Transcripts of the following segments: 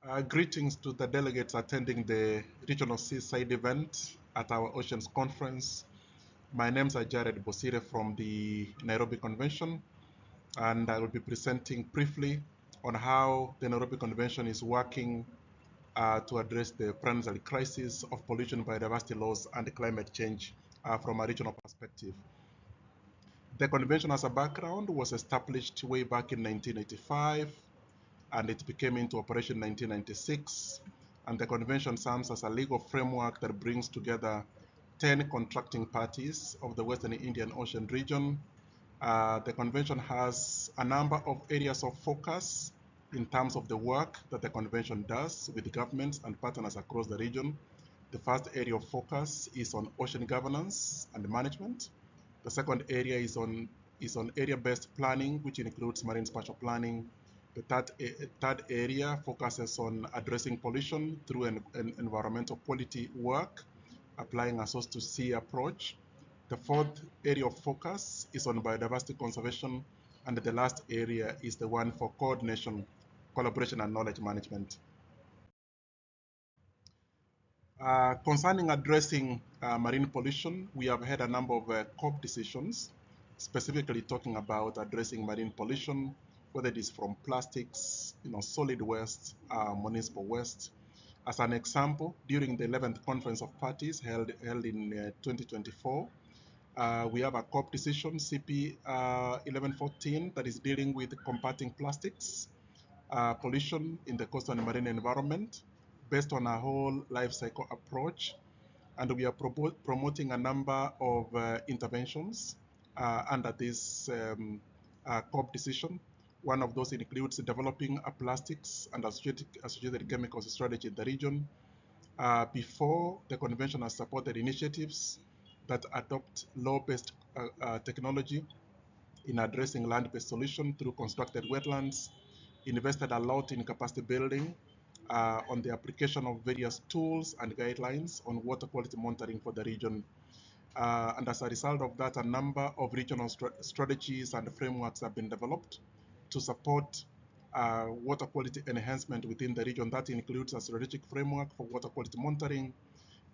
Greetings to the delegates attending the Regional Seaside event at our Oceans Conference. My name is Jared Bosire from the Nairobi Convention, and I will be presenting briefly on how the Nairobi Convention is working to address the perennial crisis of pollution, biodiversity loss, and climate change from a regional perspective. The convention as a background was established way back in 1985, and it became into operation in 1996. And the convention serves as a legal framework that brings together 10 contracting parties of the Western Indian Ocean region. The convention has a number of areas of focus in terms of the work that the convention does with governments and partners across the region. The first area of focus is on ocean governance and management. The second area is on area-based planning, which includes marine spatial planning. The third area focuses on addressing pollution through an environmental quality work, applying a source to sea approach. The fourth area of focus is on biodiversity conservation, and the last area is the one for coordination, collaboration, and knowledge management. Concerning addressing marine pollution, we have had a number of COP decisions, specifically talking about addressing marine pollution, whether it is from plastics, solid waste, municipal waste. As an example, during the 11th Conference of Parties held in 2024, we have a COP decision, CP 1114, that is dealing with combating plastics pollution in the coastal and marine environment based on a whole life cycle approach. And we are promoting a number of interventions under this COP decision. One of those includes developing a plastics and associated chemicals strategy in the region. Before, the convention has supported initiatives that adopt law-based technology in addressing land-based solutions through constructed wetlands, invested a lot in capacity building on the application of various tools and guidelines on water quality monitoring for the region. And as a result of that, a number of regional strategies and frameworks have been developed to support water quality enhancement within the region. That includes a strategic framework for water quality monitoring.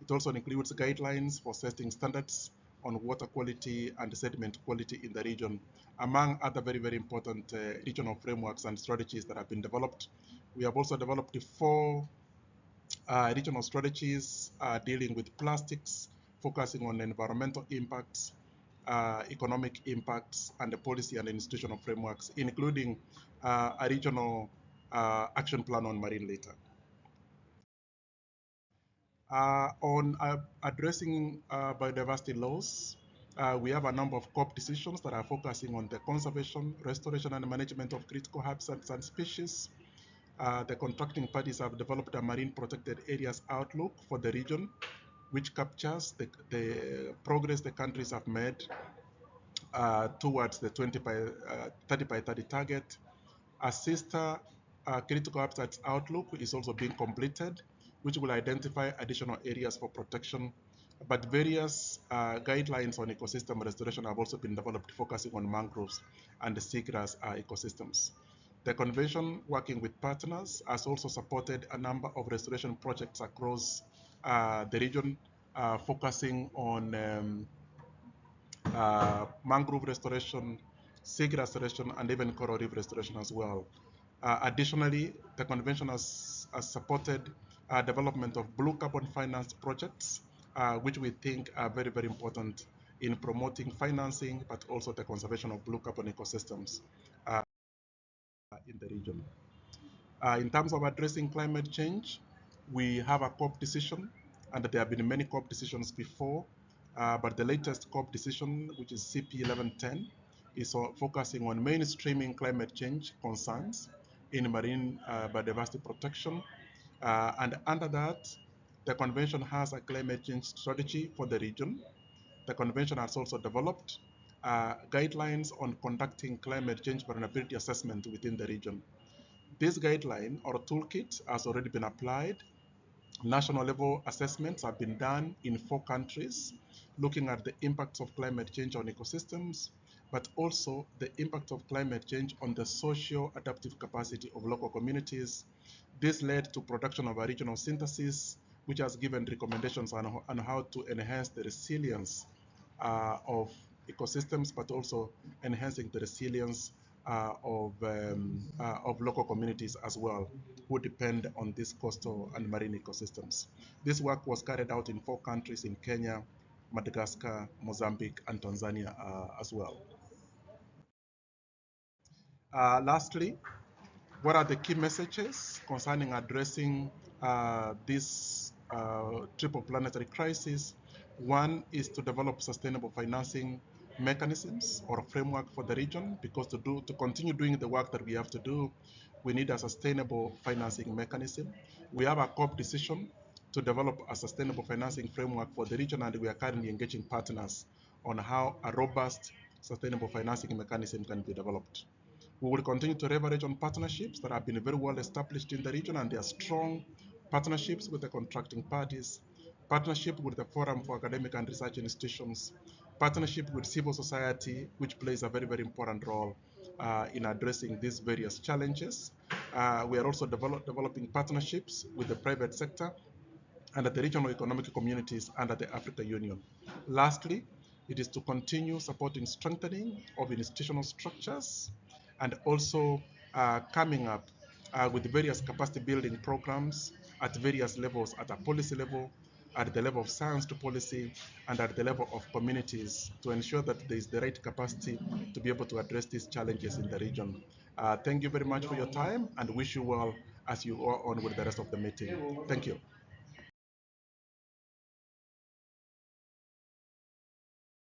It also includes guidelines for setting standards on water quality and sediment quality in the region, among other very, very important regional frameworks and strategies that have been developed. We have also developed 4 regional strategies dealing with plastics, focusing on environmental impacts, economic impacts, and the policy and institutional frameworks, including a regional action plan on marine litter. On addressing biodiversity loss, we have a number of COP decisions that are focusing on the conservation, restoration, and management of critical habitats and species. The contracting parties have developed a marine protected areas outlook for the region, which captures the progress the countries have made towards the 30 by 30 target. A sister critical habitats outlook is also being completed, which will identify additional areas for protection. But various guidelines on ecosystem restoration have also been developed, focusing on mangroves and the seagrass ecosystems. The convention, working with partners, has also supported a number of restoration projects across the region, focusing on mangrove restoration, seagrass restoration, and even coral reef restoration as well. Additionally, the convention has supported development of blue carbon finance projects, which we think are very, very important in promoting financing, but also the conservation of blue carbon ecosystems in the region. In terms of addressing climate change, we have a COP decision, and there have been many COP decisions before, but the latest COP decision, which is CP 1110, is focusing on mainstreaming climate change concerns in marine biodiversity protection. And under that, the convention has a climate change strategy for the region. The convention has also developed guidelines on conducting climate change vulnerability assessment within the region. This guideline or toolkit has already been applied. National level assessments have been done in 4 countries, looking at the impacts of climate change on ecosystems, but also the impact of climate change on the socio-adaptive capacity of local communities. This led to production of a regional synthesis, which has given recommendations on how to enhance the resilience of ecosystems, but also enhancing the resilience of local communities as well, who depend on these coastal and marine ecosystems. This work was carried out in 4 countries in Kenya, Madagascar, Mozambique, and Tanzania as well. Lastly, what are the key messages concerning addressing this triple planetary crisis? One is to develop sustainable financing mechanisms or framework for the region, because to continue doing the work that we have to do, we need a sustainable financing mechanism. We have a COP decision to develop a sustainable financing framework for the region, and we are currently engaging partners on how a robust sustainable financing mechanism can be developed. We will continue to leverage on partnerships that have been very well established in the region, and they are strong partnerships with the contracting parties, partnership with the Forum for Academic and Research Institutions, partnership with civil society, which plays a very, very important role in addressing these various challenges. We are also developing partnerships with the private sector and at the regional economic communities and at the Africa Union. Lastly, it is to continue supporting strengthening of institutional structures and also coming up with various capacity building programs at various levels, at a policy level, at the level of science to policy, and at the level of communities, to ensure that there is the right capacity to be able to address these challenges in the region. Thank you very much for your time, and wish you well as you go on with the rest of the meeting. Thank you.